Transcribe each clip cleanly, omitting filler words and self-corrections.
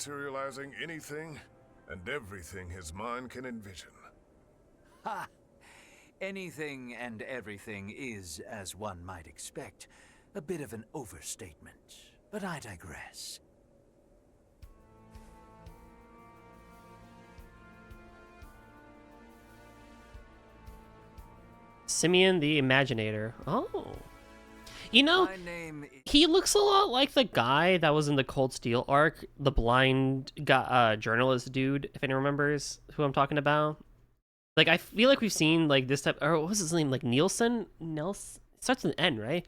materializing anything and everything his mind can envision. Ha! Anything and everything is, as one might expect, a bit of an overstatement. But I digress. Simeon the Imaginator. Oh. You know, My name he looks a lot like the guy that was in the Cold Steel arc, the blind guy, journalist dude, if anyone remembers who I'm talking about. Like, I feel like we've seen, like, this type, or what was his name, like, Nelson? Starts with an N, right?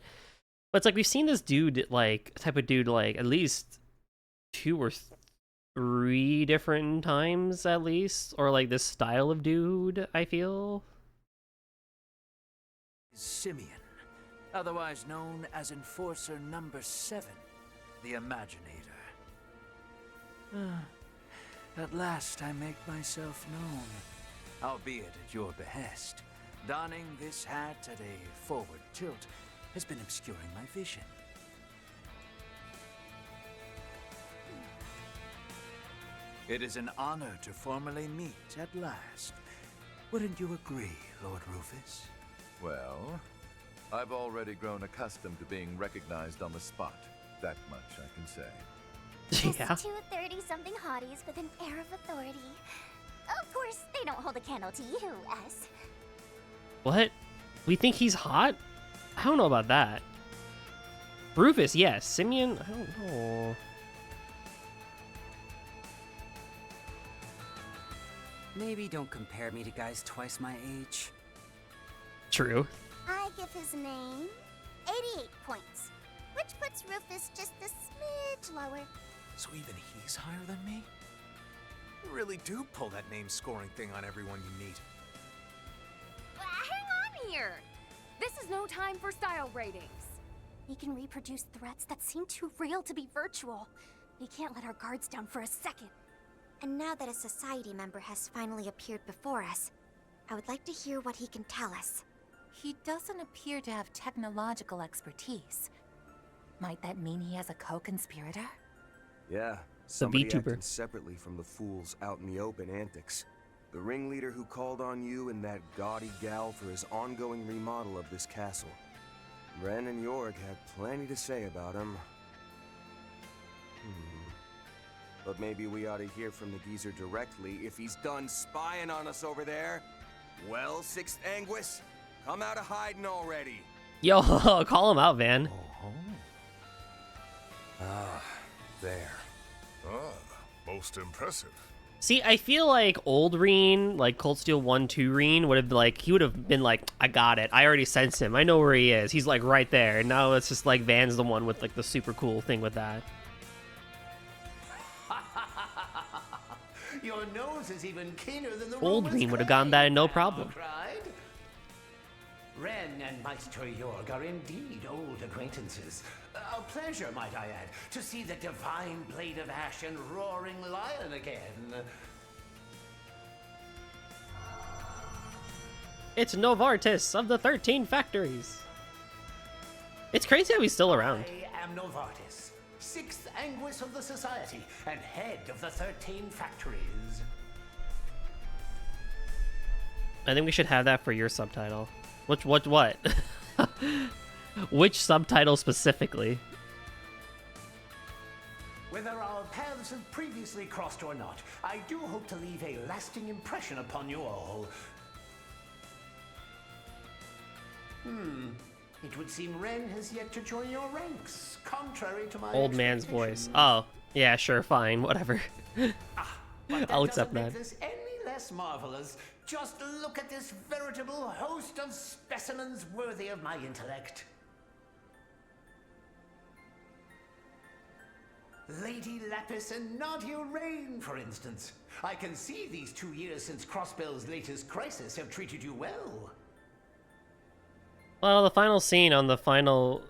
But it's like, we've seen this dude, like, type of dude, like, at least 2 or 3 different times, at least. Or, like, this style of dude, I feel. Simeon, otherwise known as Enforcer Number 7, the Imaginator. At last I make myself known, albeit at your behest. Donning this hat at a forward tilt has been obscuring my vision. It is an honor to formally meet at last. Wouldn't you agree, Lord Rufus? Well, I've already grown accustomed to being recognized on the spot. That much I can say. Yeah. Just 2 30-something hotties with an air of authority. Of course, they don't hold a candle to you, us. What? We think he's hot? I don't know about that. Rufus, yes. Simeon, I don't know. Maybe don't compare me to guys twice my age. True. I give his name 88 points, which puts Rufus just a smidge lower. So even he's higher than me? You really do pull that name scoring thing on everyone you meet. Hang on here! This is no time for style ratings. We can reproduce threats that seem too real to be virtual. We can't let our guards down for a second. And now that a society member has finally appeared before us, I would like to hear what he can tell us. He doesn't appear to have technological expertise. Might that mean he has a co-conspirator? Yeah, The somebody VTuber. acting separately from the fools out in the open antics. The ringleader who called on you and that gaudy gal for his ongoing remodel of this castle. Ren and Jorg had plenty to say about him. But maybe we ought to hear from the geezer directly if he's done spying on us over there. Well, Sixth Anguis, come out of hiding already. Yo, call him out, Van. There. Most impressive. See, I feel like old Rean, like Cold Steel 1-2 Rean, would have like, he would have been like, I got it. I already sense him. I know where he is. He's like right there. And now it's just like Van's the one with like the super cool thing with that. Your nose is even keener than the Old Roman's Rean would have gotten that no problem. cried. Ren and Maestro Jorg are indeed old acquaintances. A pleasure, might I add, to see the divine blade of ash and roaring lion again. It's Novartis of the 13 Factories. It's crazy how he's still around. I am Novartis, 6th Anguis of the Society, and head of the 13 Factories. I think we should have that for your subtitle. What? Which subtitle specifically? Whether our paths have previously crossed or not, I do hope to leave a lasting impression upon you all. It would seem Ren has yet to join your ranks, contrary to my Old man's voice. expectations. Oh, yeah, sure, fine, whatever. But I'll that accept doesn't that. make this any less marvelous. Just look at this veritable host of specimens worthy of my intellect. Lady Lapis and Nadia Rean, for instance. I can see these 2 years since Crossbell's latest crisis have treated you well. Well, the final scene on the final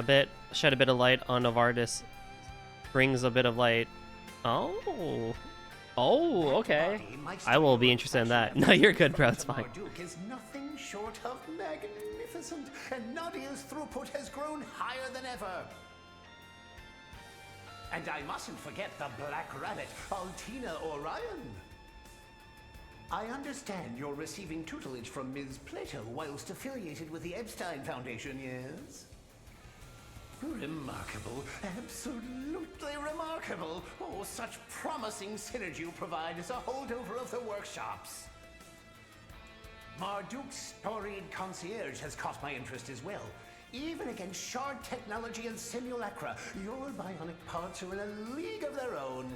bit shed a bit of light on Novartis. Brings a bit of light. Oh, Oh, okay. I will be interested in that. No, you're good, bro. It's fine. Marduk is nothing short of magnificent, and Nadia's throughput has grown higher than ever. And I mustn't forget the Black Rabbit, Altina Orion. I understand you're receiving tutelage from Ms. Plato whilst affiliated with the Epstein Foundation, yes? Remarkable. Absolutely remarkable. Oh, such promising synergy you provide as a holdover of the workshops. Marduk's storied concierge has caught my interest as well. Even against shard technology and simulacra, your bionic parts are in a league of their own.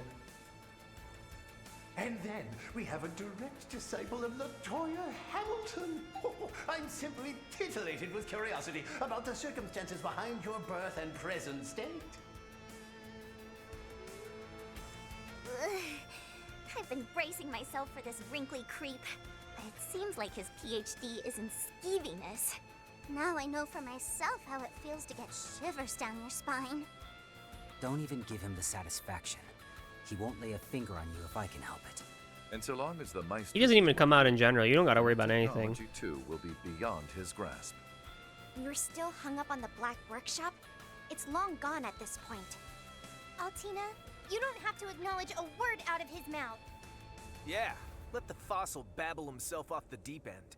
And then we have a direct disciple of Latoya Hamilton. Oh, I'm simply titillated with curiosity about the circumstances behind your birth and present state. I've been bracing myself for this wrinkly creep. It seems like his PhD is in skeeviness. Now I know for myself how it feels to get shivers down your spine. Don't even give him the satisfaction. He won't lay a finger on you if I can help it. And so long as the Meister... He doesn't even come out in general. You don't gotta worry about anything. Technology, too, will be beyond his grasp. You're still hung up on the Black Workshop? It's long gone at this point. Altina, you don't have to acknowledge a word out of his mouth. Yeah, let the fossil babble himself off the deep end.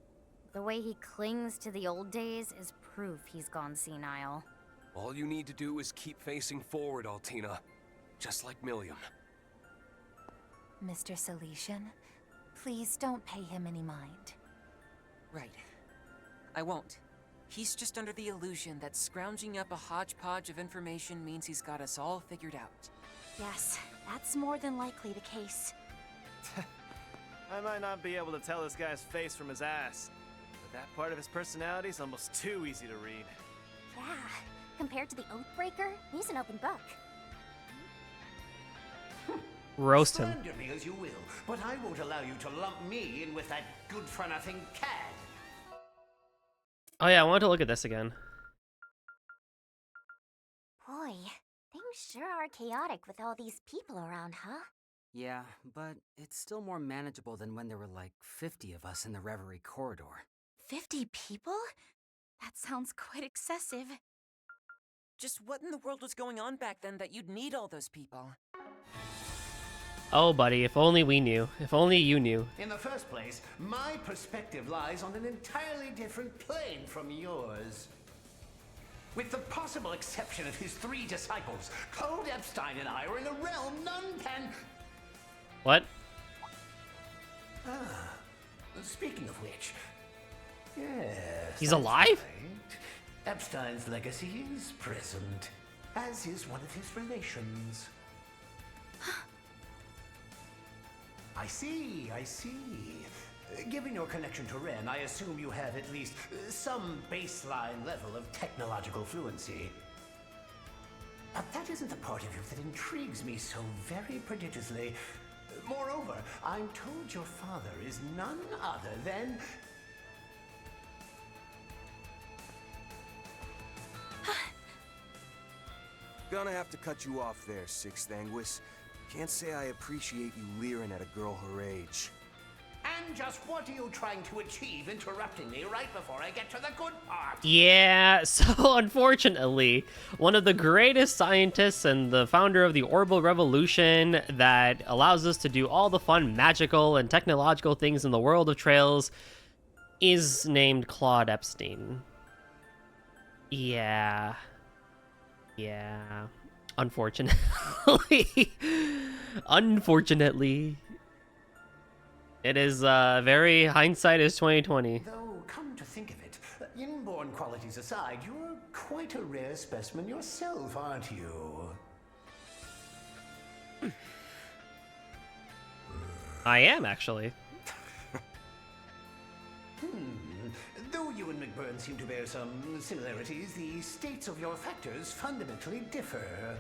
The way he clings to the old days is proof he's gone senile. All you need to do is keep facing forward, Altina. Just like Milliam. Mr. Salesian, please don't pay him any mind. Right. I won't. He's just under the illusion that scrounging up a hodgepodge of information means he's got us all figured out. Yes, that's more than likely the case. I might not be able to tell this guy's face from his ass, but that part of his personality is almost too easy to read. Yeah, compared to the Oathbreaker, he's an open book. Roast him. Slander me as you will, but I won't allow you to lump me in with that good-for-nothing cad. Oh yeah, I wanted to look at this again. Boy, things sure are chaotic with all these people around, huh? Yeah, but it's still more manageable than when there were like 50 of us in the Reverie corridor. 50 people? That sounds quite excessive. Just what in the world was going on back then that you'd need all those people? Oh, buddy, if only we knew. If only you knew. In the first place, my perspective lies on an entirely different plane from yours. With the possible exception of his 3 disciples, Claude Epstein and I are in a realm none can... What? Ah, speaking of which... Yes... He's alive? Right. Epstein's legacy is present, as is one of his relations. I see, I see. Given your connection to Rean, I assume you have at least some baseline level of technological fluency. But that isn't the part of you that intrigues me so very prodigiously. Moreover, I'm told your father is none other than... Gonna have to cut you off there, Sixth Anguis. Can't say I appreciate you leering at a girl her age. And just what are you trying to achieve interrupting me right before I get to the good part? Yeah, so unfortunately, one of the greatest scientists and the founder of the Orbital Revolution that allows us to do all the fun magical and technological things in the world of Trails is named Claude Epstein. Yeah. Unfortunately. Unfortunately. It is very hindsight is 2020. Though, come to think of it, inborn qualities aside, you're quite a rare specimen yourself, aren't you? I am, actually. Though you and McBurn seem to bear some similarities, the states of your factors fundamentally differ.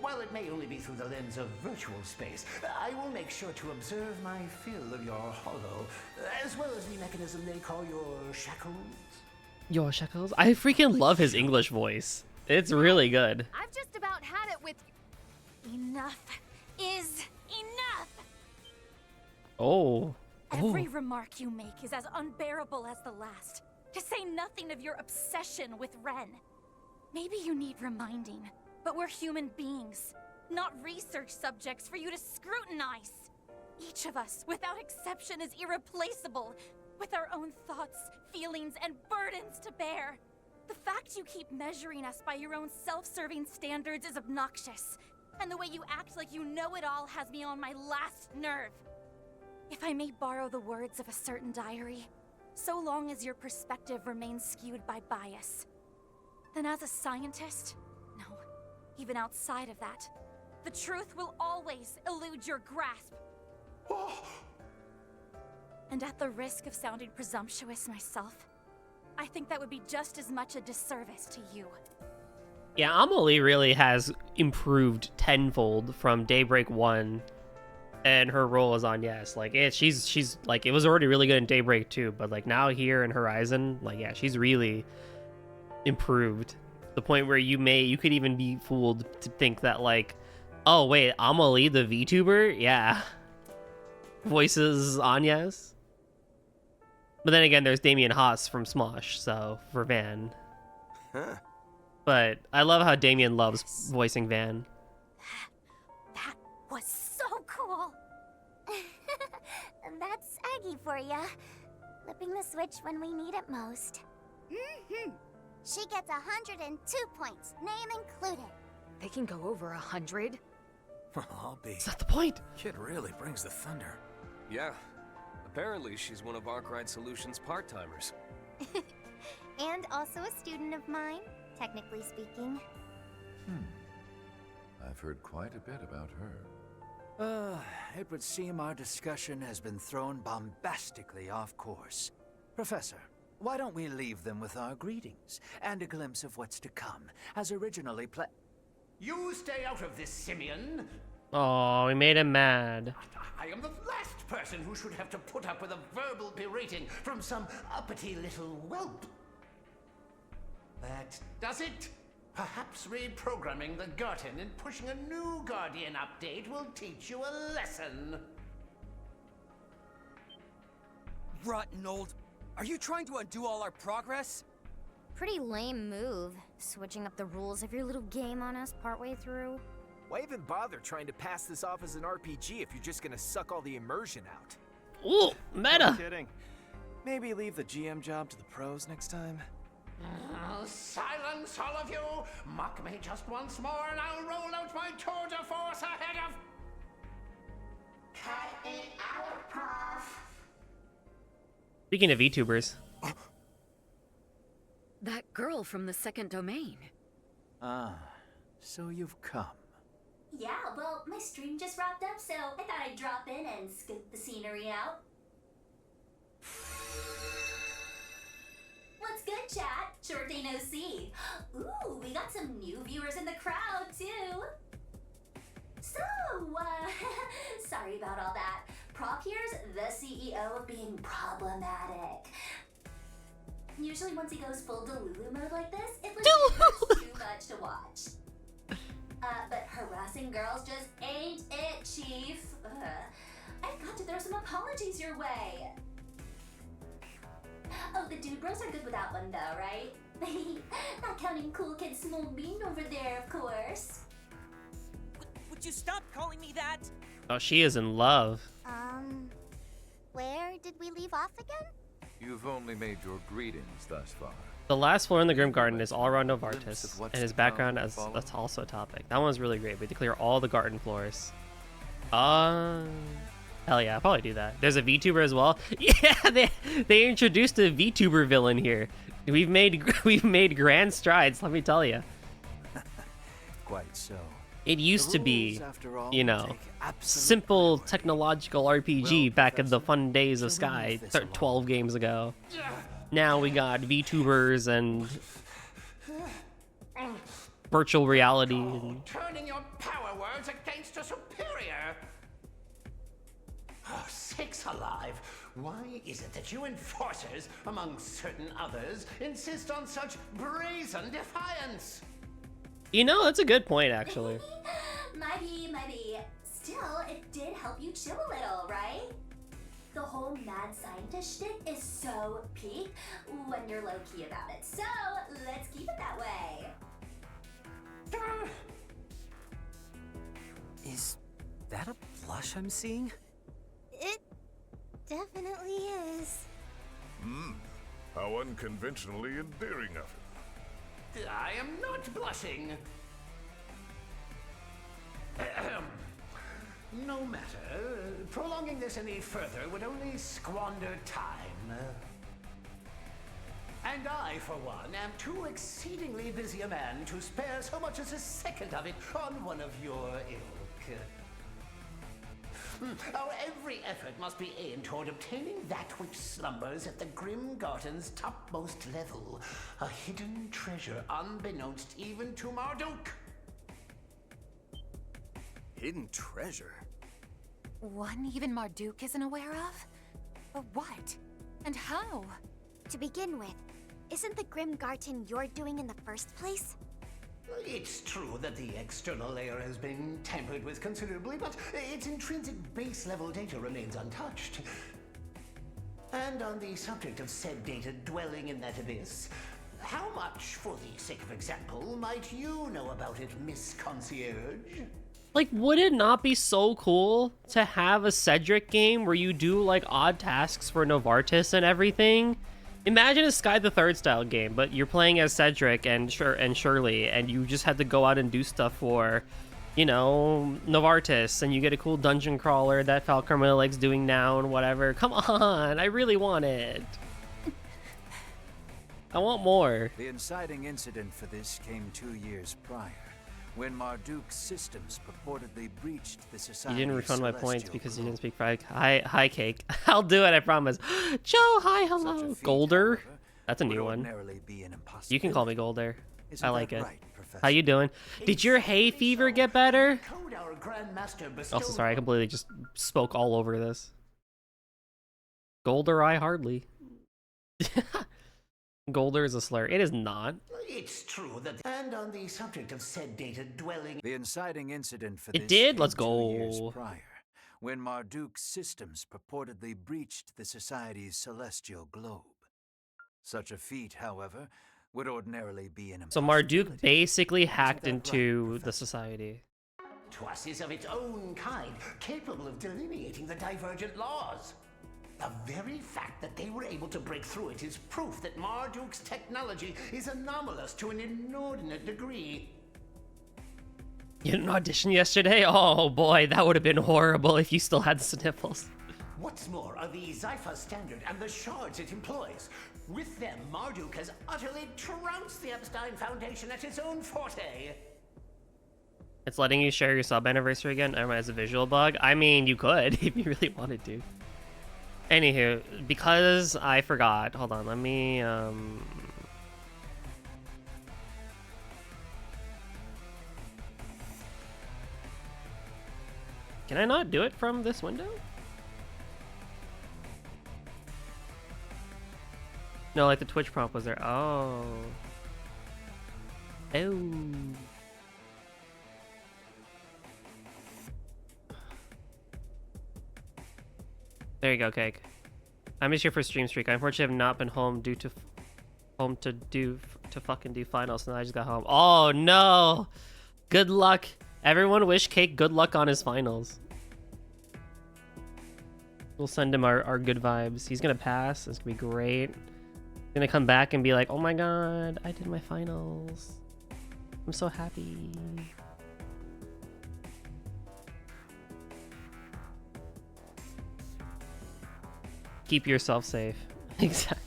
While it may only be through the lens of virtual space, I will make sure to observe my fill of your hollow, as well as the mechanism they call your shackles. Your shackles? I freaking love his English voice. It's really good. I've just about had it with... Enough. is enough! Oh. Every remark you make is as unbearable as the last. To say nothing of your obsession with Rean. Maybe you need reminding, but we're human beings, not research subjects for you to scrutinize. Each of us, without exception, is irreplaceable, with our own thoughts, feelings, and burdens to bear. The fact you keep measuring us by your own self-serving standards is obnoxious, and the way you act like you know it all has me on my last nerve. If I may borrow the words of a certain diary, so long as your perspective remains skewed by bias, then as a scientist, no, even outside of that, the truth will always elude your grasp. And at the risk of sounding presumptuous myself, I think that would be just as much a disservice to you. Yeah, Amelie really has improved tenfold from Daybreak 1 and her role as Agnes. Like, she's like, it was already really good in Daybreak 2, but like now here in Horizon, like, yeah, she's really improved. To the point where you could even be fooled to think that, like, oh wait, Amelie the VTuber? Yeah. Voices Agnes. But then again, there's Damien Haas from Smosh, so for Van. Huh. But I love how Damien loves voicing Van. That was so cool! That's Aggie for ya. Flipping the switch when we need it most. She gets 102 points, name included. They can go over 100. I'll be. Is that the point? Kid really brings the thunder. Yeah. Apparently, she's one of Arkwright Solutions' part-timers. And also a student of mine, technically speaking. I've heard quite a bit about her. It would seem our discussion has been thrown bombastically off course. Professor, why don't we leave them with our greetings and a glimpse of what's to come, as originally You stay out of this, Simeon. Oh, we made him mad. I am the last person who should have to put up with a verbal berating from some uppity little whelp. That does it. Perhaps reprogramming the Garten and pushing a new Guardian update will teach you a lesson. Rotten old. Are you trying to undo all our progress? Pretty lame move, switching up the rules of your little game on us partway through. Why even bother trying to pass this off as an RPG if you're just gonna suck all the immersion out? Ooh, meta! I'm kidding. Maybe leave the GM job to the pros next time. Silence, all of you! Mock me just once more and I'll roll out my tour de force ahead of... Cut it out, Prof. Speaking of VTubers. That girl from the second domain. Ah, so you've come. Yeah, well, my stream just wrapped up, so I thought I'd drop in and scoop the scenery out. What's good, chat? Short day no see. Ooh, we got some new viewers in the crowd, too. So, sorry about all that. Prop here's the CEO of being problematic. Usually once he goes full Delulu mode like this, it becomes too much to watch. But harassing girls just ain't it, Chief. I've got to throw some apologies your way. Oh, the dude bros are good without one though, right? Not counting cool kid Small Bean over there, of course. Would you stop calling me that? Oh, she is in love. Where did we leave off again? You've only made your greetings thus far. The last floor in the Grim Garden is all around Novartis, and his background as that's also a topic. That one's really great. We have to clear all the garden floors. Hell yeah, I'll probably do that. There's a VTuber as well. Yeah, they introduced a VTuber villain here. We've made grand strides, let me tell you. Quite so. It used to be, after all, you know, simple technological RPG back in the fun days of Sky 12 games ago. Now we got VTubers and virtual reality. And... Turning your power words against a superior. Oh, sakes alive. Why is it that you enforcers, among certain others, insist on such brazen defiance? You know, that's a good point, actually. Might be. Still, it did help you chill a little, right? The whole mad scientist shtick is so peak when you're low-key about it. So, let's keep it that way. Is that a blush I'm seeing? It definitely is. How unconventionally endearing of him. I am not blushing. No matter. Prolonging this any further would only squander time. And I, for one, am too exceedingly busy a man to spare so much as a second of it on one of your ilk. Our every effort must be aimed toward obtaining that which slumbers at the Grim Garden's topmost level. A hidden treasure unbeknownst even to Marduk. Hidden treasure? One even Marduk isn't aware of? But what? And how? To begin with, isn't the Grim Garden you're doing in the first place? It's true that the external layer has been tampered with considerably, but its intrinsic base-level data remains untouched. And on the subject of said data dwelling in that abyss, how much, for the sake of example, might you know about it, Miss Concierge? Like, would it not be so cool to have a Cedric game where you do, like, odd tasks for Novartis and everything? Imagine a Sky the Third style game, but you're playing as Cedric and Shirley, and you just had to go out and do stuff for, you know, Novartis, and you get a cool dungeon crawler that Falcarmilla likes doing now and whatever. Come on, I really want it. I want more. The inciting incident for this came 2 years prior, when Marduk's systems purportedly breached the society. You didn't refund my points because you didn't speak Friday. Hi, Cake. I'll do it, I promise. Joe, hi, hello. Golder. That's a new one. You can call me Golder. I like it. How you doing? Did your hay fever get better? Also, sorry, I completely just spoke all over this. Golder, I hardly. Golder is a slur. It is not. It's true that, and on the subject of said data dwelling, the inciting incident for it this did. Let's came 2 years go. prior, when Marduk's systems purportedly breached the society's celestial globe. Such a feat, however, would ordinarily be an So Marduk basically hacked into the society. to us is of its own kind, capable of delineating the divergent laws. The very fact that they were able to break through it is proof that Marduk's technology is anomalous to an inordinate degree. You didn't audition yesterday? Oh boy, that would have been horrible if you still had the sniffles. What's more are the Zypha standard and the shards it employs. With them, Marduk has utterly trounced the Epstein Foundation at its own forte. It's letting you share your sub anniversary again as a visual bug. I mean, you could if you really wanted to. Anywho, because I forgot. Hold on, let me Can I not do it from this window? No, like the Twitch prompt was there. Oh. Oh. There you go, Cake. I missed your first stream streak. I unfortunately have not been home due to fucking do finals, and I just got home. Oh no! Good luck. Everyone wish Cake good luck on his finals. We'll send him our good vibes. He's gonna pass. It's gonna be great. He's gonna come back and be like, oh my god, I did my finals. I'm so happy. Keep yourself safe. Exactly.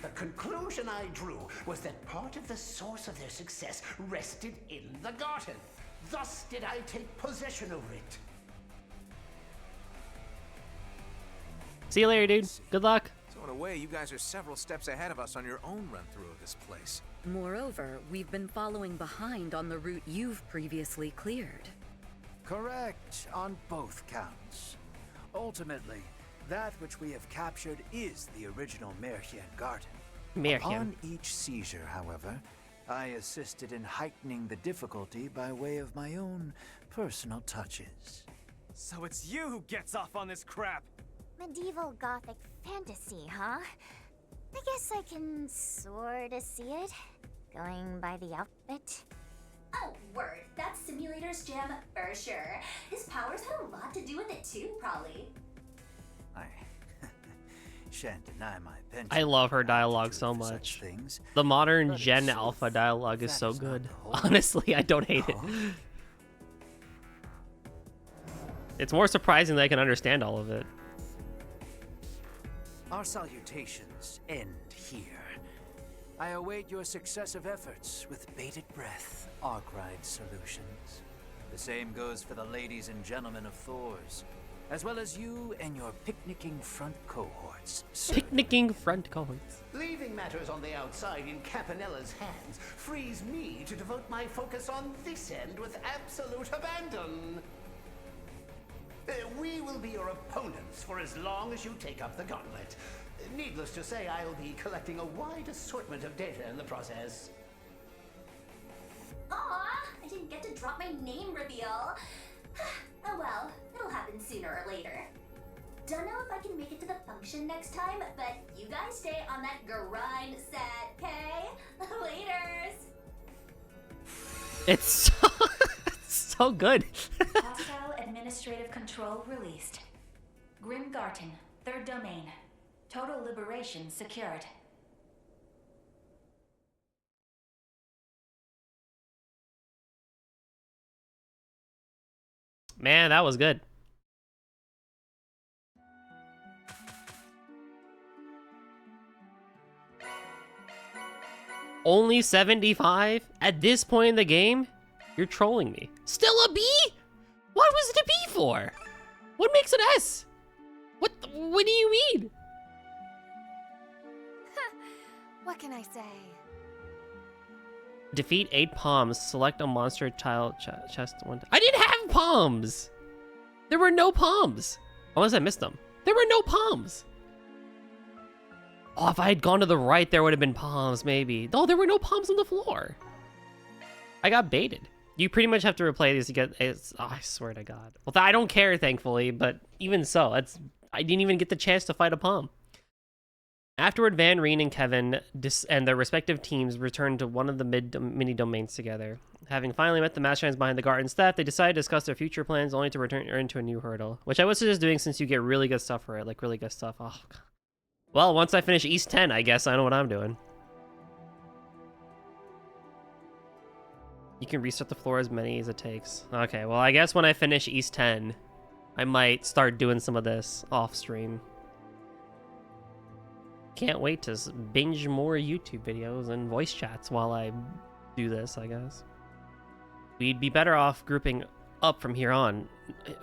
The conclusion I drew was that part of the source of their success rested in the garden. Thus did I take possession over it. See you later, dude. Good luck. So in a way, you guys are several steps ahead of us on your own run-through of this place. Moreover, we've been following behind on the route you've previously cleared. Correct on both counts. Ultimately, that which we have captured is the original Merhian Garden. Merhian. Upon each seizure, however, I assisted in heightening the difficulty by way of my own personal touches. So it's you who gets off on this crap! Medieval Gothic fantasy, huh? I guess I can sorta see it, going by the outfit. Oh, word. That's Simulator's jam for sure. His powers had a lot to do with it too, probably. I shan't deny my penchant. I love her dialogue so much. The modern Gen Alpha dialogue is so good. Honestly, I don't hate it. It's more surprising that I can understand all of it. Our salutations end here. I await your successive efforts with bated breath, Arkwright Solutions. The same goes for the ladies and gentlemen of Thor's, as well as you and your picnicking front cohorts. Picnicking front cohorts. Leaving matters on the outside in Capanella's hands frees me to devote my focus on this end with absolute abandon. We will be your opponents for as long as you take up the gauntlet. Needless to say, I'll be collecting a wide assortment of data in the process. Aw, I didn't get to drop my name reveal. Oh well, it'll happen sooner or later. Don't know if I can make it to the function next time, but you guys stay on that grind set, okay? Laters! It's so good. Hostile administrative control released. Grimgarten, third domain. Total liberation secured. Man, that was good. Only 75? At this point in the game? You're trolling me. Still a B? What was it a B for? What makes it S? What do you mean? What can I say? Defeat 8 palms. Select a monster tile chest one. I didn't have palms! There were no palms! Unless I missed them. There were no palms! Oh, if I had gone to the right, there would have been palms, maybe. No, there were no palms on the floor. I got baited. You pretty much have to replay these to get... I swear to God. Well, I don't care, thankfully, but even so, I didn't even get the chance to fight a palm. Afterward, Van, Rean, and Kevin and their respective teams returned to one of the mini-domains together. Having finally met the masterminds behind the garden staff, they decided to discuss their future plans, only to return into a new hurdle. Which I would suggest doing since you get really good stuff for it, like really good stuff. Oh, God. Well, once I finish East 10, I guess I know what I'm doing. You can restart the floor as many as it takes. Okay, well, I guess when I finish East 10, I might start doing some of this off-stream. Can't wait to binge more YouTube videos and voice chats while I do this, I guess. We'd be better off grouping up from here on,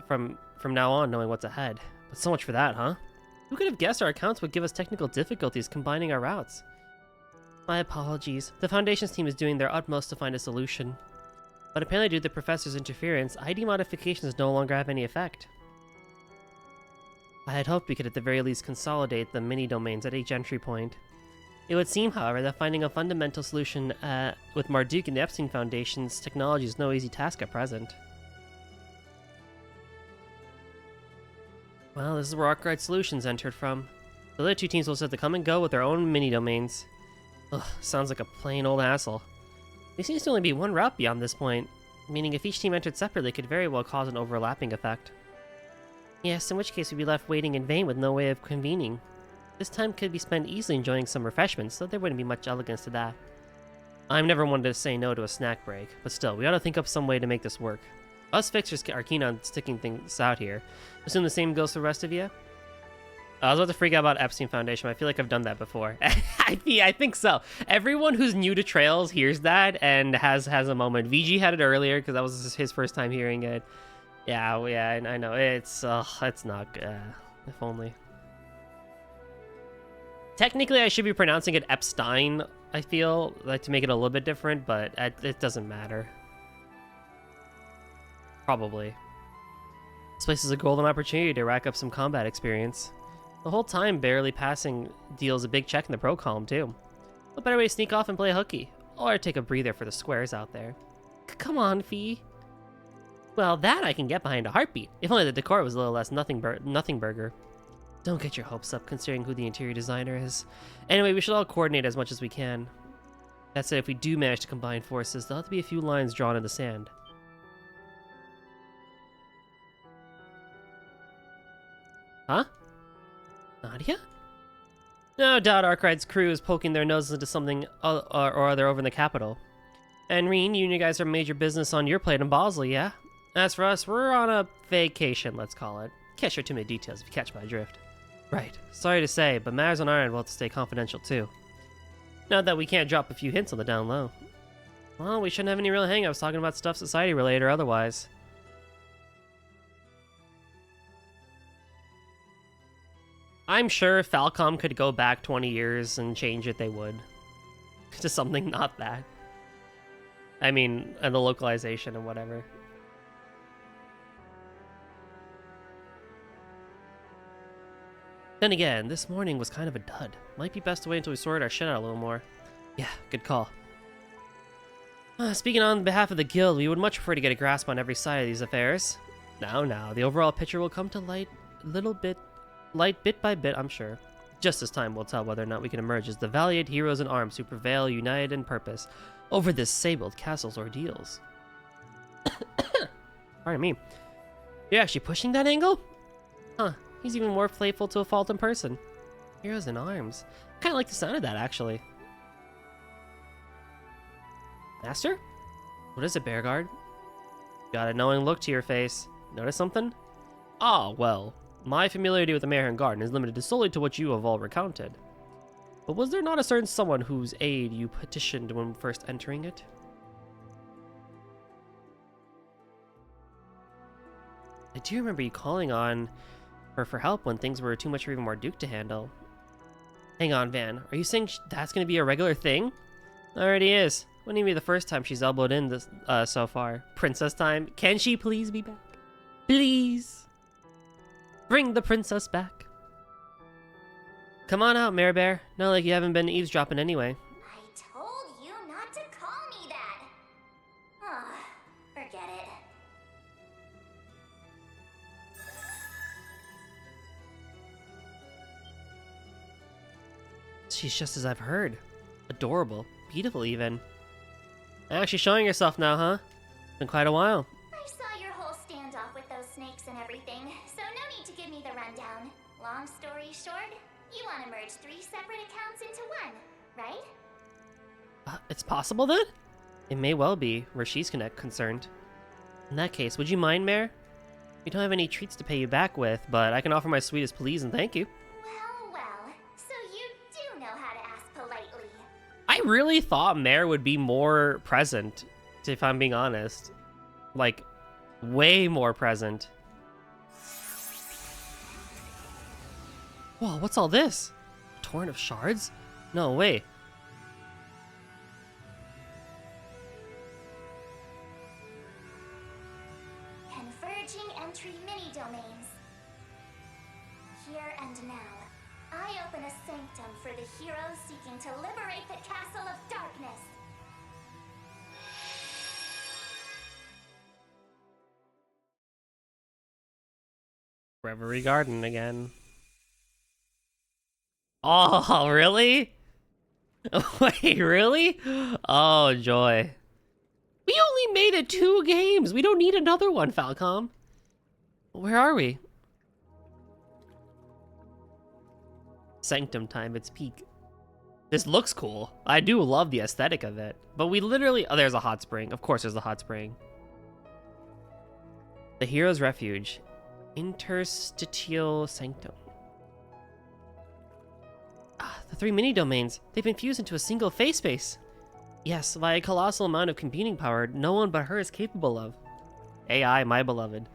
from now on, knowing what's ahead. But so much for that, huh? Who could have guessed our accounts would give us technical difficulties combining our routes? My apologies. The Foundation's team is doing their utmost to find a solution. But apparently due to the Professor's interference, ID modifications no longer have any effect. I had hoped we could at the very least consolidate the mini-domains at each entry point. It would seem, however, that finding a fundamental solution with Marduk and the Epstein Foundation's technology is no easy task at present. Well, this is where Arkwright Solutions entered from. The other two teams will have to come and go with their own mini-domains. Ugh, sounds like a plain old hassle. There seems to only be one route beyond this point, meaning if each team entered separately, it could very well cause an overlapping effect. Yes, in which case we'd be left waiting in vain with no way of convening. This time could be spent easily enjoying some refreshments, though there wouldn't be much elegance to that. I've never wanted to say no to a snack break, but still, we ought to think up some way to make this work. Us fixers are keen on sticking things out here. Assume the same goes for the rest of you? I was about to freak out about Epstein Foundation, but I feel like I've done that before. I think so. Everyone who's new to Trails hears that and has a moment. VG had it earlier because that was his first time hearing it. Yeah, I know. It's not good. If only. Technically, I should be pronouncing it Epstein, I feel, like to make it a little bit different, but it doesn't matter. Probably. This place is a golden opportunity to rack up some combat experience. The whole time barely passing deals a big check in the pro column, too. What better way to sneak off and play hooky? or take a breather for the squares out there. Come on, Fee. Well, that I can get behind a heartbeat. If only the decor was a little less nothing burger. Don't get your hopes up considering who the interior designer is. Anyway, we should all coordinate as much as we can. That said, if we do manage to combine forces, there'll have to be a few lines drawn in the sand. Huh? Nadia? No doubt Arkwright's crew is poking their noses into something or other over in the capital. And Rean, you and your guys are major business on your plate in Basel, yeah? As for us, we're on a vacation, let's call it. Can't share too many details if you catch my drift. Right. Sorry to say, but matters on our end will have to stay confidential too. Not that we can't drop a few hints on the down low. Well, we shouldn't have any real hang-ups talking about stuff society-related or otherwise. I'm sure if Falcom could go back 20 years and change it, they would. To something not that. I mean, and the localization and whatever. Then again, this morning was kind of a dud. Might be best to wait until we sort our shit out a little more. Yeah, good call. Speaking on behalf of the guild, we would much prefer to get a grasp on every side of these affairs. Now, the overall picture will come to light bit by bit, I'm sure. Just as time will tell whether or not we can emerge as the valiant heroes in arms who prevail united in purpose over this sabled castle's ordeals. Pardon me. You're actually pushing that angle? Huh. He's even more playful to a fault in person. Heroes in arms. I kind of like the sound of that, actually. Master? What is it, Bearguard? Got a knowing look to your face. Notice something? Ah, well. My familiarity with the Mayhem Garden is limited solely to what you have all recounted. But was there not a certain someone whose aid you petitioned when first entering it? I do remember you calling on her for help when things were too much for even Marduk to handle. Hang on, Van. Are you saying that's going to be a regular thing? Already is. Wouldn't even be the first time she's elbowed in this so far. Princess time. Can she please be back? Please. Bring the princess back. Come on out, Mare Bear. Not like you haven't been eavesdropping anyway. I told you not to call me that. Ah, forget it. She's just as I've heard. Adorable. Beautiful, even. Actually showing yourself now, huh? Been quite a while. I saw your whole standoff with those snakes and everything, so no need to give me the rundown. Long story short, you want to merge 3 separate accounts into one, right? It's possible then? It may well be, where she's concerned. In that case, would you mind, Mare? We don't have any treats to pay you back with, but I can offer my sweetest please and thank you. Well, so you do know how to ask politely. I really thought Mare would be more present, if I'm being honest. Like, way more present. Whoa, what's all this? A torrent of shards? No way. Converging entry mini-domains. Here and now, I open a sanctum for the heroes seeking to liberate the Castle of Darkness. Reverie Garden again. Oh, really? Wait, really? Oh, joy. We only made it 2 games. We don't need another one, Falcom. Where are we? Sanctum time, its peak. This looks cool. I do love the aesthetic of it. But we literally... Oh, there's a hot spring. Of course there's a hot spring. The Hero's Refuge. Interstitial Sanctum. The 3 mini-domains. They've been fused into a single phase space. Yes, via a colossal amount of computing power no one but her is capable of. AI, my beloved.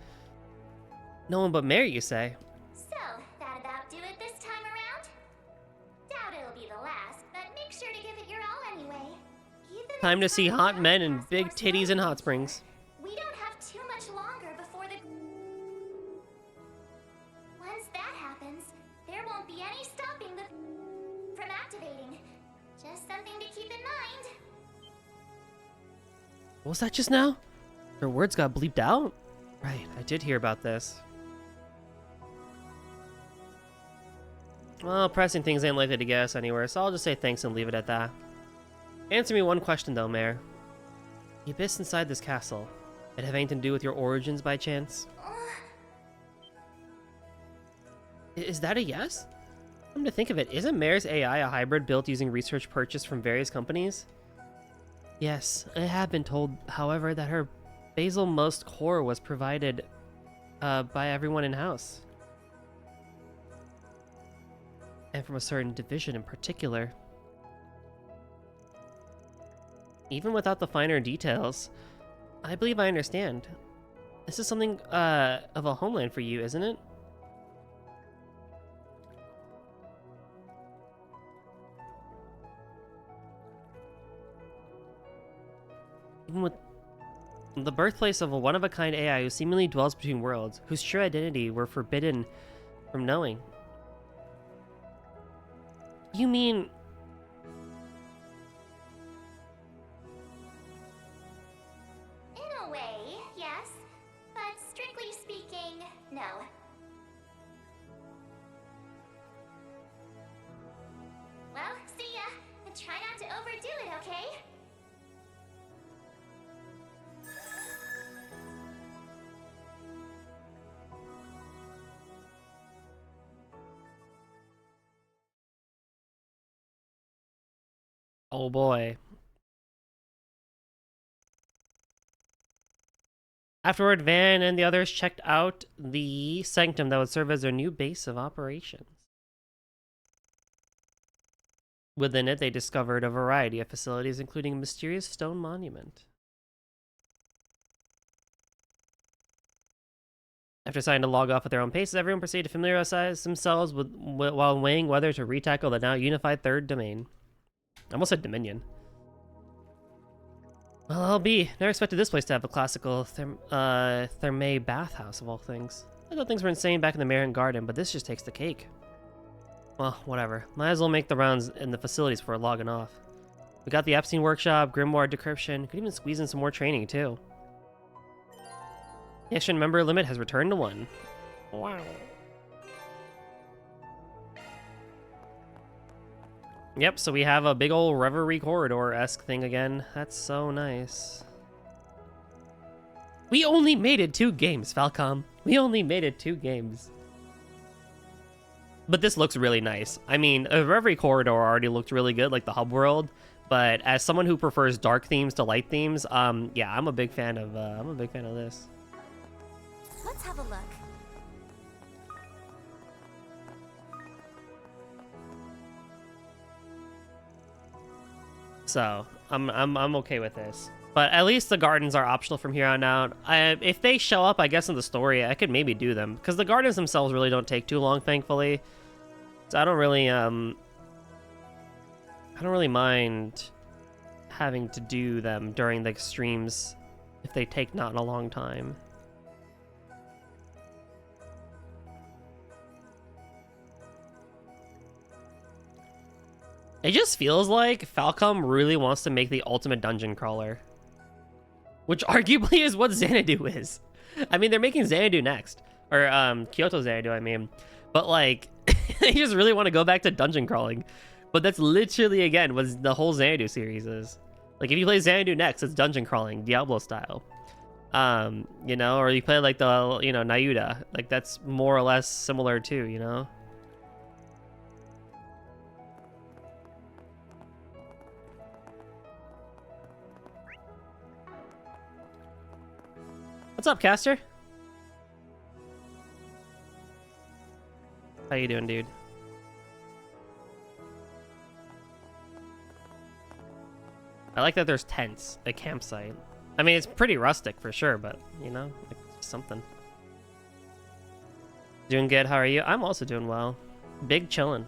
No one but Mary, you say? So, that about do it this time around? Doubt it'll be the last, but make sure to give it your all anyway. Time to see hot men and big titties in hot springs. We don't have too much longer before the... Once that happens, there won't be any stopping the... from activating. Just something to keep in mind. What was that just now? Their words got bleeped out? Right, I did hear about this. Well, pressing things ain't likely to get us anywhere, so I'll just say thanks and leave it at that. Answer me one question though, Mayor. The abyss inside this castle, it have anything to do with your origins by chance? Is that a yes? Come to think of it, isn't Mayor's AI a hybrid built using research purchased from various companies? Yes, I have been told, however, that her basal-most core was provided by everyone in-house. And from a certain division in particular. Even without the finer details, I believe I understand. This is something of a homeland for you, isn't it? Even with the birthplace of a one-of-a-kind AI who seemingly dwells between worlds, whose true identity we're forbidden from knowing. You mean... In a way, yes. But strictly speaking, no. Well, see ya. And try not to overdo it, okay? Oh boy. Afterward, Van and the others checked out the sanctum that would serve as their new base of operations. Within it, they discovered a variety of facilities, including a mysterious stone monument. After deciding to log off at their own paces, everyone proceeded to familiarize themselves with while weighing whether to retackle the now unified third domain. I almost said Dominion. Well, I'll be. Never expected this place to have a classical thermae bathhouse of all things. I thought things were insane back in the Marion Garden, but this just takes the cake. Well, whatever. Might as well make the rounds in the facilities before logging off. We got the Epstein workshop, Grimoire decryption. Could even squeeze in some more training too. The action member limit has returned to 1. Wow. Yep, so we have a big old Reverie Corridor-esque thing again. That's so nice. We only made it 2 games, Falcom. We only made it 2 games. But this looks really nice. I mean, Reverie Corridor already looked really good, like the hub world. But as someone who prefers dark themes to light themes, yeah, I'm a big fan of this. Let's have a look. So I'm okay with this. But at least the gardens are optional from here on out. If they show up, I guess, in the story, I could maybe do them. Because the gardens themselves really don't take too long, thankfully. So I don't really mind having to do them during the streams if they take not a long time. It just feels like Falcom really wants to make the ultimate dungeon crawler. Which arguably is what Xanadu is. I mean, they're making Xanadu next. Or, Kyoto Xanadu, I mean. But, like, they just really want to go back to dungeon crawling. But that's literally, again, what the whole Xanadu series is. Like, if you play Xanadu next, it's dungeon crawling, Diablo style. You know, or you play, like, the, you know, Nayuda. Like, that's more or less similar, too, you know? What's up, Caster? How you doing, dude? I like that there's tents, a campsite. I mean, it's pretty rustic for sure, but, you know, like, something. Doing good, how are you? I'm also doing well. Big chillin'.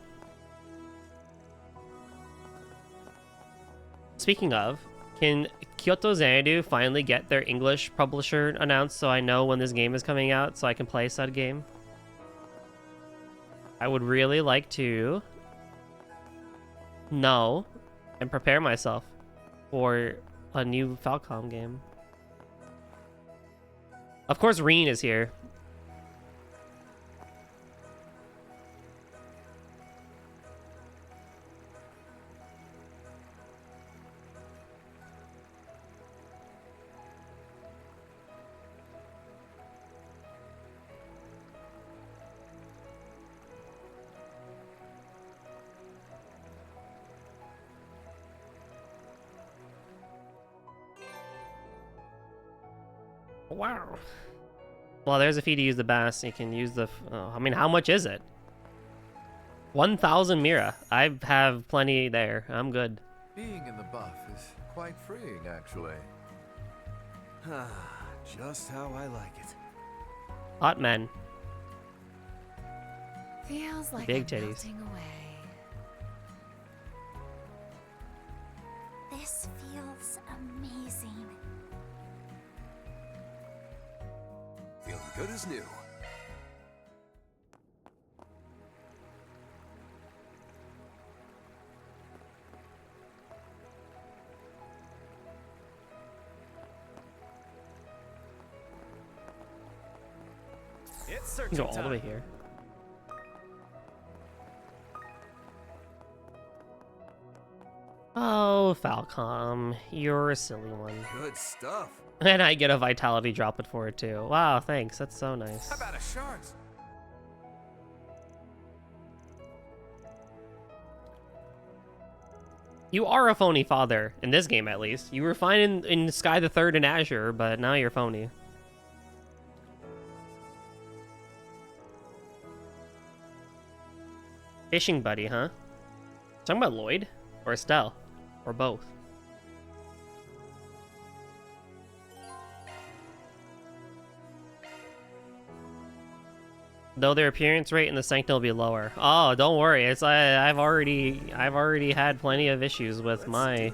Speaking of, can Kyoto Xanadu finally get their English publisher announced so I know when this game is coming out so I can play said game? I would really like to know and prepare myself for a new Falcom game. Of course, Rean is here. Wow. Well, there's a fee to use the bass. You can use the... I mean, how much is it? 1,000 Mira. I have plenty there. I'm good. Being in the buff is quite freeing, actually. Just how I like it. Hot men. Feels like Big I'm titties. melting away. This feels amazing. Feeling good as new. It's You searching can go all the time. way here. Oh, Falcom, you're a silly one. Good stuff. And I get a vitality droplet for it too. Wow, thanks. That's so nice. How about a sharks? You are a phony father, in this game at least. You were fine in Sky the Third and Azure, but now you're phony. Fishing buddy, huh? Talking about Lloyd? Or Estelle? Or both? Though their appearance rate in the Sanctum will be lower. Oh, don't worry. I've already had plenty of issues with my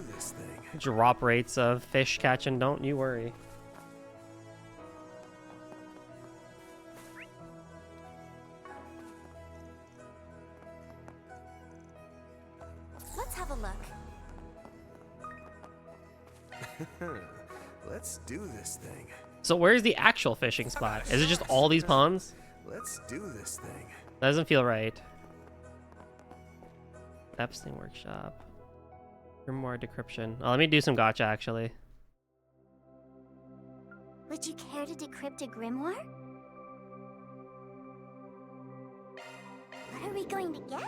drop rates of fish catching. Don't you worry. Let's have a look. Let's do this thing. So where's the actual fishing spot? Is it just all these ponds? Let's do this thing. Doesn't feel right. Epstein Workshop. Grimoire Decryption. Oh, let me do some gotcha, actually. Would you care to decrypt a grimoire? What are we going to get?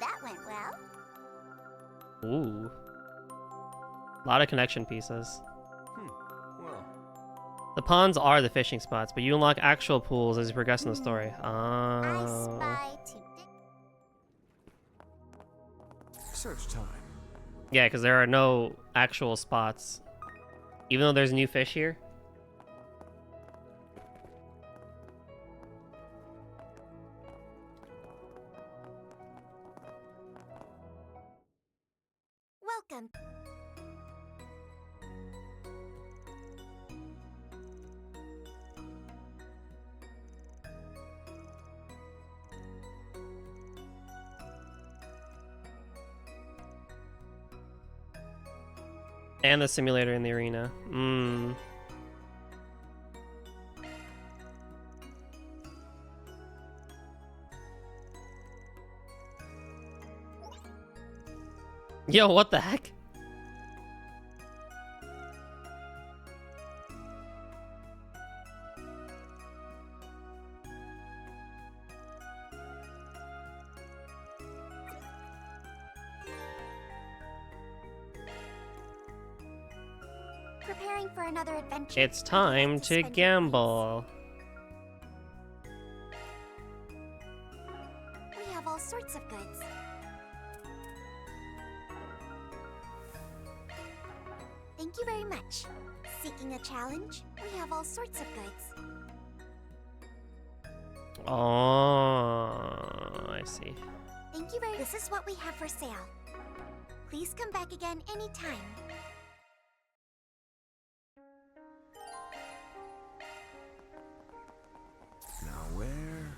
That went well. Ooh. A lot of connection pieces. Well. The ponds are the fishing spots, but you unlock actual pools as you progress in the story. Oh. Search time. Yeah, because there are no actual spots. Even though there's new fish here. Welcome. And the simulator in the arena. Mmm. Yo, what the heck? Preparing for another adventure. It's time to gamble. We have all sorts of goods. Thank you very much. Seeking a challenge? We have all sorts of goods. Oh, I see. Thank you very. This is what we have for sale. Please come back again anytime. Now where?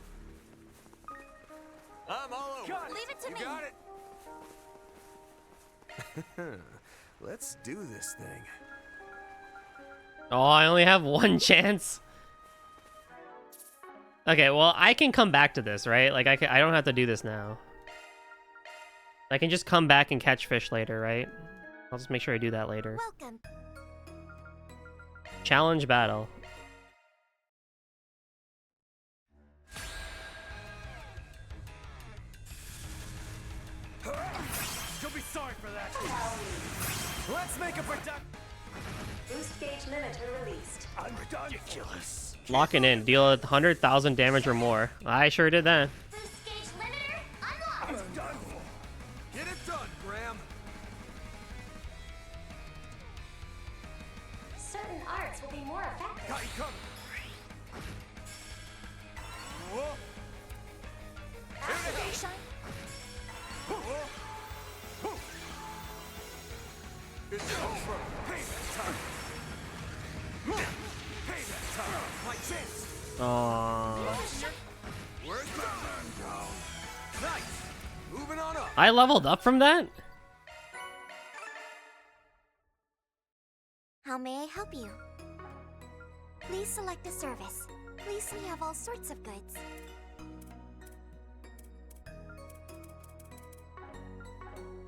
I'm all over. Leave it to me. Got it. Let's do this thing. Oh, I only have one chance. Okay, well, I can come back to this, right? Like, I don't have to do this now. I can just come back and catch fish later, right? I'll just make sure I do that later. Welcome. Challenge battle. You'll be sorry for that. Let's make a product. Boost gauge limiter released. Ridiculous. Locking in. Deal 100,000 damage or more. I sure did that. Boost gauge limiter unlocked. Done. Get it done, Graham. Certain arts will be more effective. Got you covered. Whoa. Activation. It's over. Payback time. Payback time. My chance. Aww. Where's my man down? Nice. Moving on up. I leveled up from that? How may I help you? Please select a service. Please, we have all sorts of goods.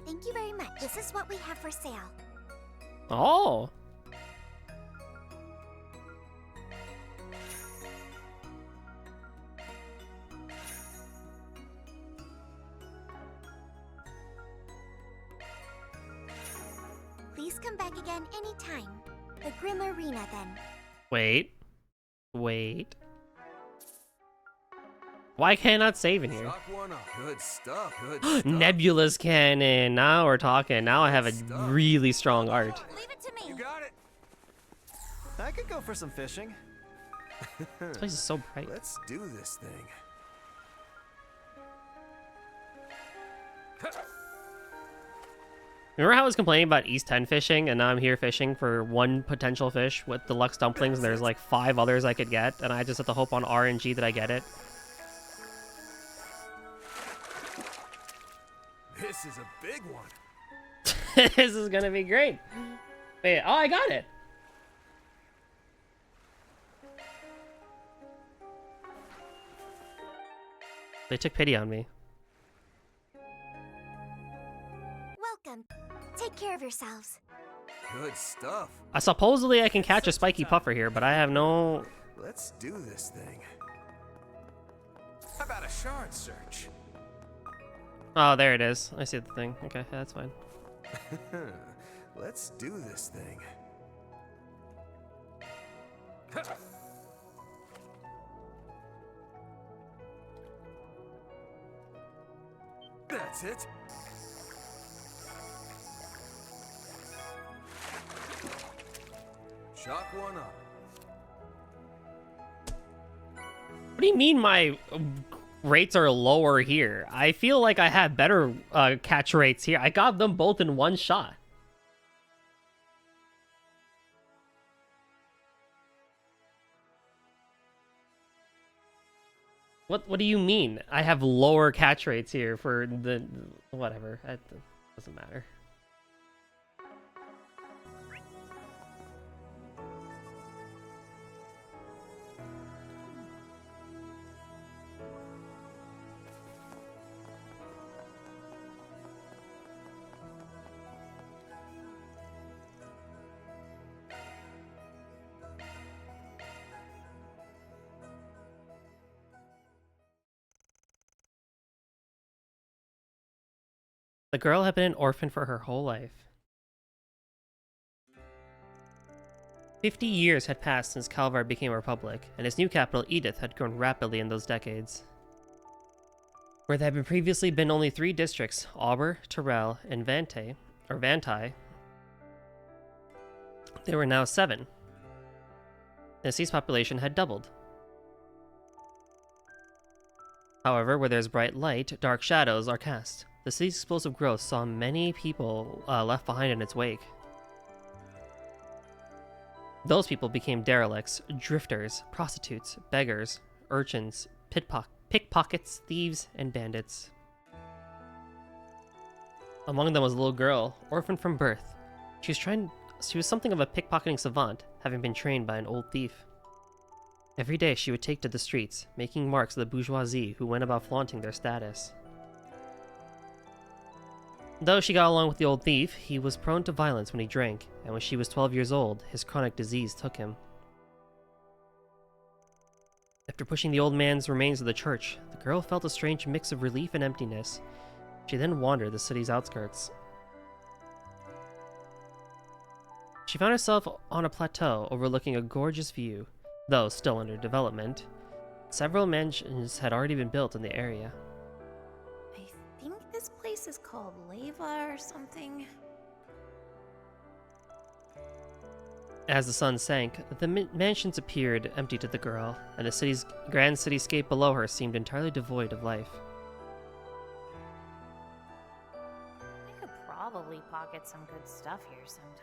Thank you very much. This is what we have for sale. Oh. Please come back again anytime. The Grim Arena, then. Wait. Wait. Why can't I not save in here? Shock one up. Good stuff. Good stuff. Nebula's cannon. Now we're talking. Now I have a really strong art. Leave it to me. You got it. I could go for some fishing. This place is so bright. Let's do this thing. Remember how I was complaining about East 10 fishing, and now I'm here fishing for one potential fish with deluxe dumplings, and there's like 5 others I could get, and I just have to hope on RNG that I get it. This is a big one. This is gonna be great. Wait, oh, I got it. They took pity on me. Welcome. Take care of yourselves. Good stuff. Supposedly I can catch a spiky puffer here, but I have no... Let's do this thing. How about a shard search? Oh, there it is. I see the thing. Okay, yeah, that's fine. Let's do this thing. That's it. Shock one up. What do you mean my rates are lower here? I feel like I have better catch rates here. I got them both in one shot. What do you mean? I have lower catch rates here for the... whatever. It doesn't matter. The girl had been an orphan for her whole life. 50 years had passed since Calvar became a republic, and its new capital, Edith, had grown rapidly in those decades. Where there had previously been only 3 districts, Auber, Terrell, and Vantai, there were now 7. The city's population had doubled. However, where there's bright light, dark shadows are cast. The city's explosive growth saw many people left behind in its wake. Those people became derelicts, drifters, prostitutes, beggars, urchins, pickpockets, thieves, and bandits. Among them was a little girl, orphaned from birth. She was something of a pickpocketing savant, having been trained by an old thief. Every day she would take to the streets, making marks of the bourgeoisie who went about flaunting their status. Though she got along with the old thief, he was prone to violence when he drank, and when she was 12 years old, his chronic disease took him. After pushing the old man's remains to the church, the girl felt a strange mix of relief and emptiness. She then wandered the city's outskirts. She found herself on a plateau overlooking a gorgeous view, though still under development. Several mansions had already been built in the area. I think this place is called Leva or something. As the sun sank, the mansions appeared empty to the girl, and the city's grand cityscape below her seemed entirely devoid of life. I could probably pocket some good stuff here sometime.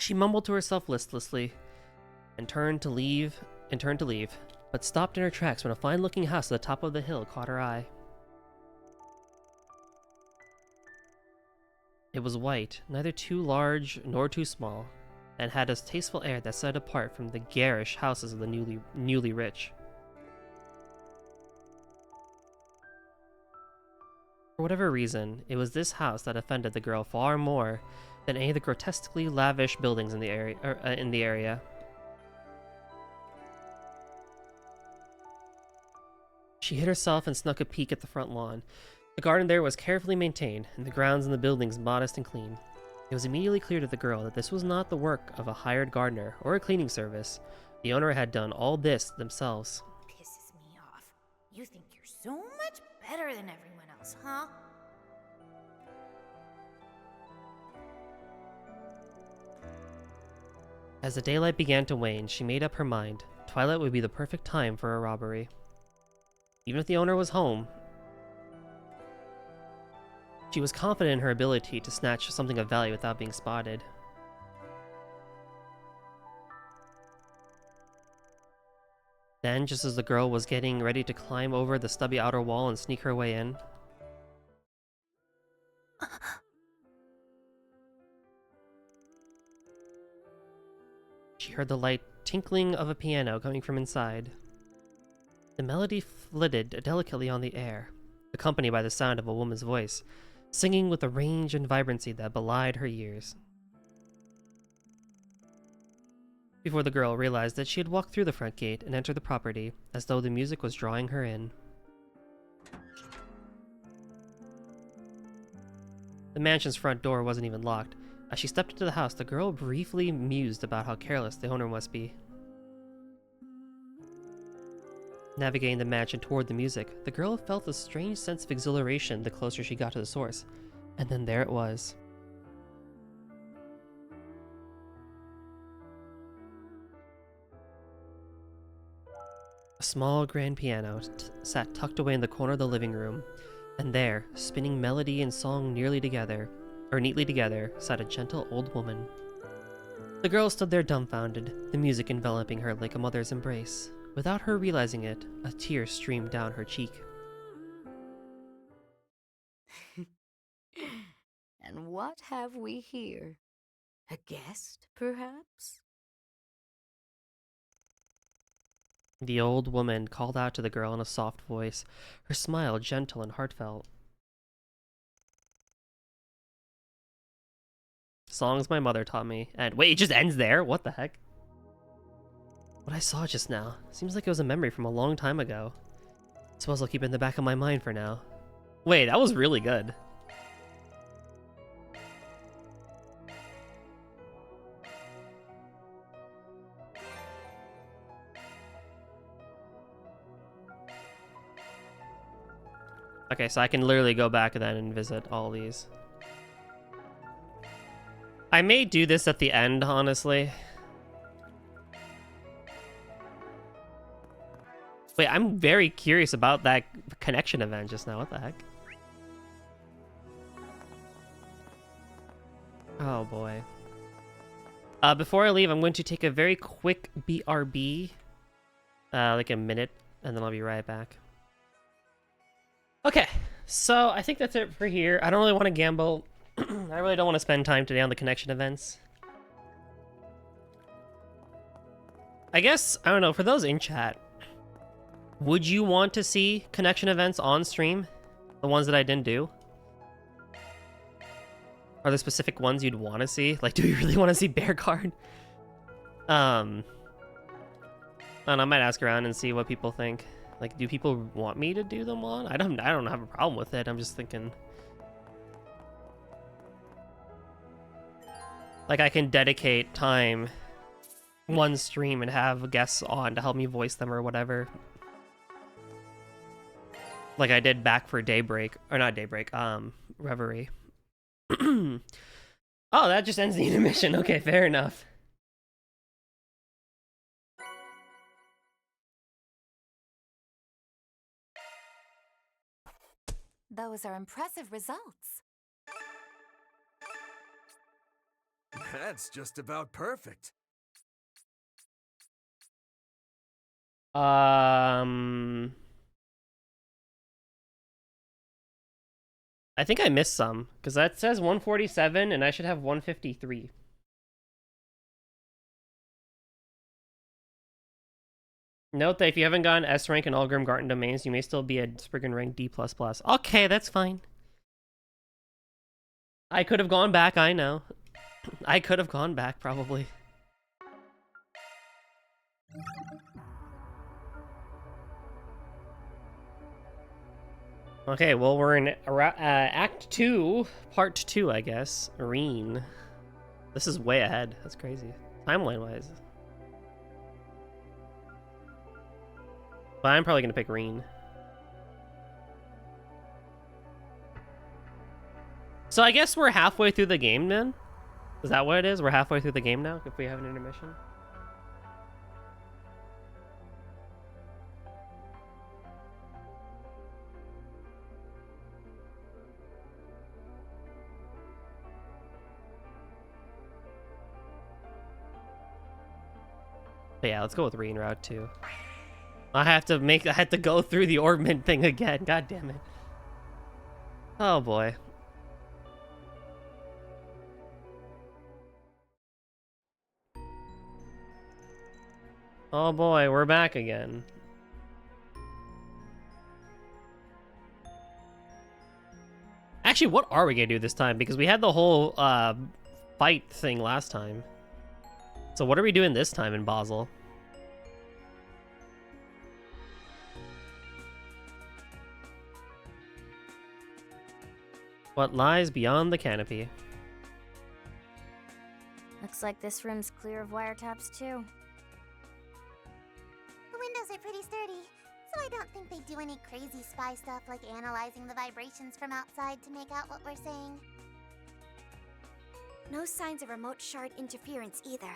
She mumbled to herself listlessly, and turned to leave, but stopped in her tracks when a fine-looking house at the top of the hill caught her eye. It was white, neither too large nor too small, and had a tasteful air that set it apart from the garish houses of the newly rich. For whatever reason, it was this house that offended the girl far more than any of the grotesquely lavish buildings in the area. She hid herself and snuck a peek at the front lawn. The garden there was carefully maintained, and the grounds and the buildings modest and clean. It was immediately clear to the girl that this was not the work of a hired gardener or a cleaning service. The owner had done all this themselves. Pisses me off. You think you're so much better than everyone else, huh? As the daylight began to wane, she made up her mind. Twilight would be the perfect time for a robbery. Even if the owner was home, she was confident in her ability to snatch something of value without being spotted. Then, just as the girl was getting ready to climb over the stubby outer wall and sneak her way in, she heard the light tinkling of a piano coming from inside. The melody flitted delicately on the air, accompanied by the sound of a woman's voice, singing with a range and vibrancy that belied her years. Before the girl realized that she had walked through the front gate and entered the property, as though the music was drawing her in. The mansion's front door wasn't even locked. As she stepped into the house, the girl briefly mused about how careless the owner must be. Navigating the mansion toward the music, the girl felt a strange sense of exhilaration the closer she got to the source. And then there it was. A small grand piano sat tucked away in the corner of the living room, and there, spinning melody and song neatly together, sat a gentle old woman. The girl stood there dumbfounded, the music enveloping her like a mother's embrace. Without her realizing it, a tear streamed down her cheek. And what have we here? A guest, perhaps? The old woman called out to the girl in a soft voice, her smile gentle and heartfelt. Songs my mother taught me. And wait, it just ends there? What the heck? What I saw just now seems like it was a memory from a long time ago. Suppose I'll keep it in the back of my mind for now. Wait, that was really good. Okay, so I can literally go back then and visit all these. I may do this at the end, honestly. Wait, I'm very curious about that connection event just now. What the heck? Oh boy. Before I leave, I'm going to take a very quick BRB, like a minute, and then I'll be right back. Okay, so I think that's it for here. I don't really want to gamble. I really don't want to spend time today on the connection events. I guess, I don't know, for those in chat, would you want to see connection events on stream? The ones that I didn't do? Are there specific ones you'd want to see? Like, do you really want to see Bear Card? And I might ask around and see what people think. Like, do people want me to do them on? I don't have a problem with it. I'm just thinking, like, I can dedicate time one stream and have guests on to help me voice them or whatever. Like I did back for Daybreak, or not Daybreak, Reverie. Oh, that just ends the intermission. Okay, fair enough. Those are impressive results. That's just about perfect. I think I missed some, because that says 147, and I should have 153. Note that if you haven't gotten S rank in all Grim Garten domains, you may still be at Spriggan rank D++. Okay, that's fine. I could have gone back, I know. I could have gone back, probably. Okay, well, we're in Act 2, Part 2, I guess. Rean. This is way ahead. That's crazy. Timeline-wise. But I'm probably going to pick Rean. So I guess we're halfway through the game, then? Is that what it is? We're halfway through the game now, if we have an intermission? But yeah, let's go with Rean Route 2. I had to go through the Orbment thing again. God damn it. Oh boy. Oh boy, we're back again. Actually, what are we gonna do this time? Because we had the whole fight thing last time. So what are we doing this time in Basel? What lies beyond the canopy? Looks like this room's clear of wiretaps too. The windows are pretty sturdy, so I don't think they do any crazy spy stuff like analyzing the vibrations from outside to make out what we're saying. No signs of remote shard interference either.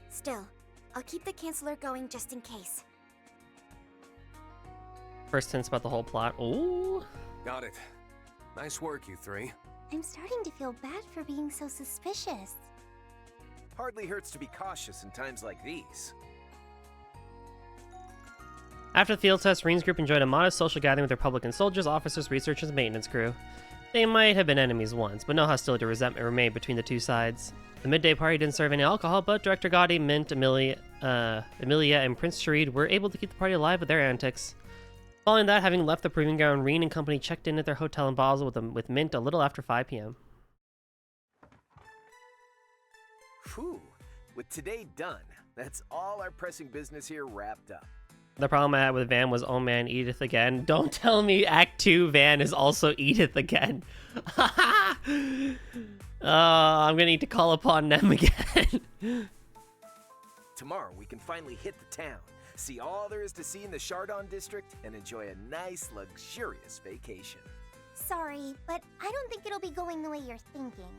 Still, I'll keep the canceller going just in case. First hints about the whole plot. Ooh. Got it. Nice work, you three. I'm starting to feel bad for being so suspicious. Hardly hurts to be cautious in times like these. After the field test, Rean's group enjoyed a modest social gathering with Republican soldiers, officers, researchers, and maintenance crew. They might have been enemies once, but no hostility or resentment remained between the two sides. The midday party didn't serve any alcohol, but Director Gotti, Mint, Amelia, and Prince Sharid were able to keep the party alive with their antics. Following that, having left the proving ground, Rean and company checked in at their hotel in Basel with Mint a little after 5 p.m. Whew. With today done, that's all our pressing business here wrapped up. The problem I had with Van was, oh man, Edith again. Don't tell me Act 2 Van is also Edith again. I'm gonna need to call upon them again. Tomorrow we can finally hit the town, see all there is to see in the Chardon district, and enjoy a nice, luxurious vacation. Sorry, but I don't think it'll be going the way you're thinking.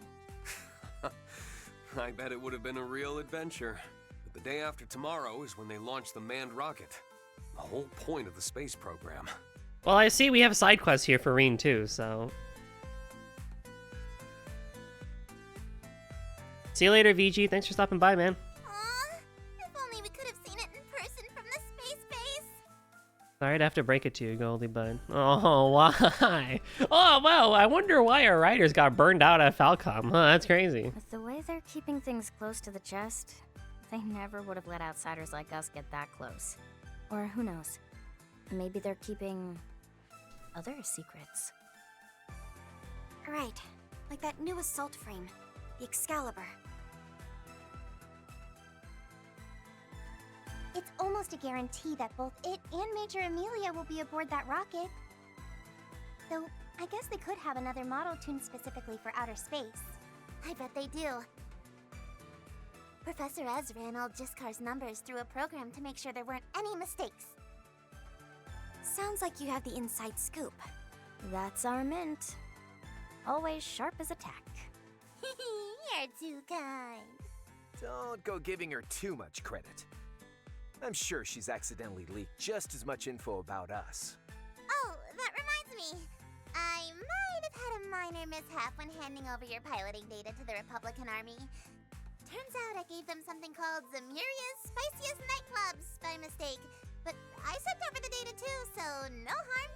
I bet it would have been a real adventure. But the day after tomorrow is when they launch the manned rocket. The whole point of the space program. Well, I see we have side quests here for Rean too, so... See you later, VG. Thanks for stopping by, man. Aw, if only we could have seen it in person from the space base. Sorry to have to break it to you, Goldie, but oh, why? Oh, well, I wonder why our writers got burned out at Falcom. Huh, that's crazy. With the way they're keeping things close to the chest, they never would have let outsiders like us get that close. Or who knows? Maybe they're keeping other secrets. Right, like that new assault frame, the Excalibur. It's almost a guarantee that both it and Major Amelia will be aboard that rocket. Though, I guess they could have another model tuned specifically for outer space. I bet they do. Professor Ez ran all Jiskar's numbers through a program to make sure there weren't any mistakes. Sounds like you have the inside scoop. That's our mint. Always sharp as a tack. You're too kind. Don't go giving her too much credit. I'm sure she's accidentally leaked just as much info about us. Oh, that reminds me. I might have had a minor mishap when handing over your piloting data to the Republican Army. Turns out I gave them something called Zamuria's Spiciest Nightclubs by mistake. But I sent over the data too, so no harm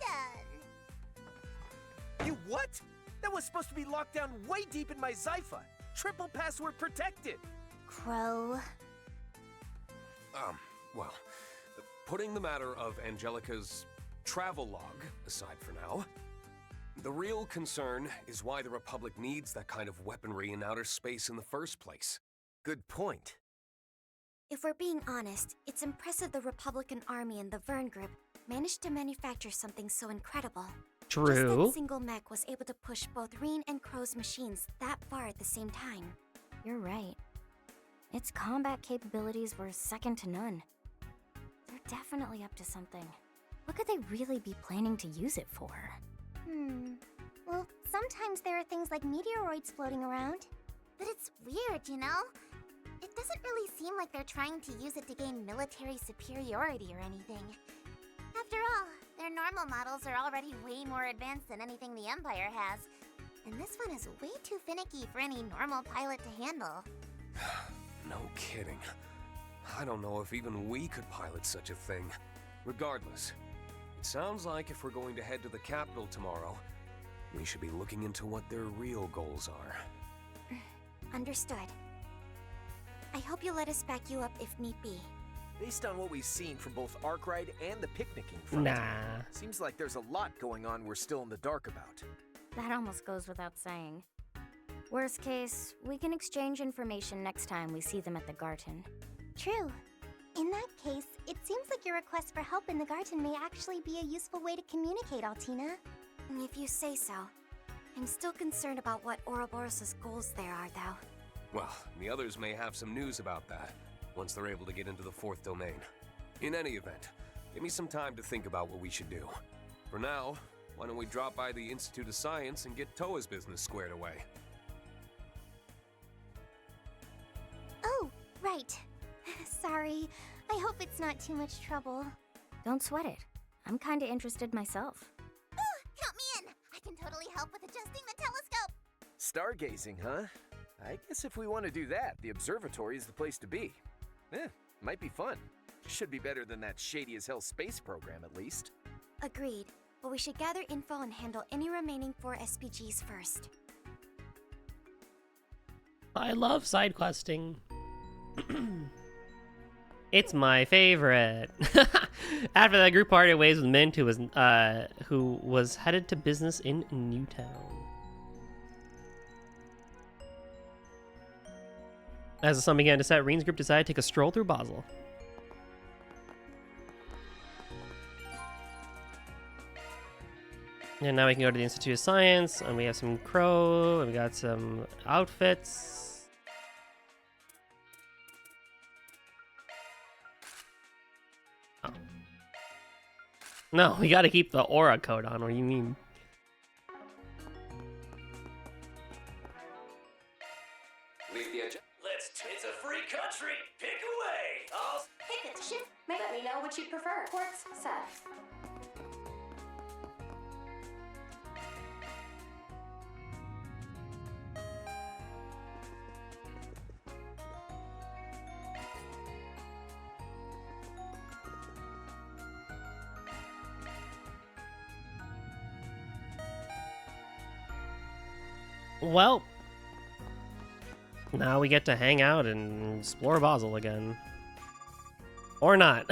done. You what? That was supposed to be locked down way deep in my Zypha. Triple password protected. Crow. Well, putting the matter of Angelica's travel log aside for now, the real concern is why the Republic needs that kind of weaponry in outer space in the first place. Good point. If we're being honest, it's impressive the Republican Army and the Vern Group managed to manufacture something so incredible. Just True. that single mech was able to push both Rean and Crow's machines that far at the same time. You're right. Its combat capabilities were second to none. They're definitely up to something. What could they really be planning to use it for? Well, sometimes there are things like meteoroids floating around. But it's weird, you know? It doesn't really seem like they're trying to use it to gain military superiority or anything. After all, their normal models are already way more advanced than anything the Empire has. And this one is way too finicky for any normal pilot to handle. No kidding. I don't know if even we could pilot such a thing. Regardless, it sounds like if we're going to head to the capital tomorrow, we should be looking into what their real goals are. Understood. I hope you'll let us back you up if need be. Based on what we've seen from both Arkwright and the picnicking front, Nah. seems like there's a lot going on we're still in the dark about. That almost goes without saying. Worst case, we can exchange information next time we see them at the Garten. True. In that case, it seems like your request for help in the garden may actually be a useful way to communicate, Altina. If you say so. I'm still concerned about what Ouroboros' goals there are, though. Well, the others may have some news about that, once they're able to get into the fourth domain. In any event, give me some time to think about what we should do. For now, why don't we drop by the Institute of Science and get Toa's business squared away? Oh, right. Sorry. I hope it's not too much trouble. Don't sweat it. I'm kinda interested myself. Count me in! I can totally help with adjusting the telescope! Stargazing, huh? I guess if we want to do that, the observatory is the place to be. Might be fun. Should be better than that shady-as-hell space program, at least. Agreed. But we should gather info and handle any remaining 4 SPGs first. I love side questing. It's my favorite. After that group parted ways with Mint, who was headed to business in Newtown. As the sun began to set, Rean's group decided to take a stroll through Basel. And now we can go to the Institute of Science, and we have some crow, and we got some outfits. Oh. No, we gotta keep the aura code on, what do you mean? It's a free country. Pick away. I'll Pick a ship. Let me know what you prefer. Ports set. Well, now we get to hang out and explore Basel again. Or not.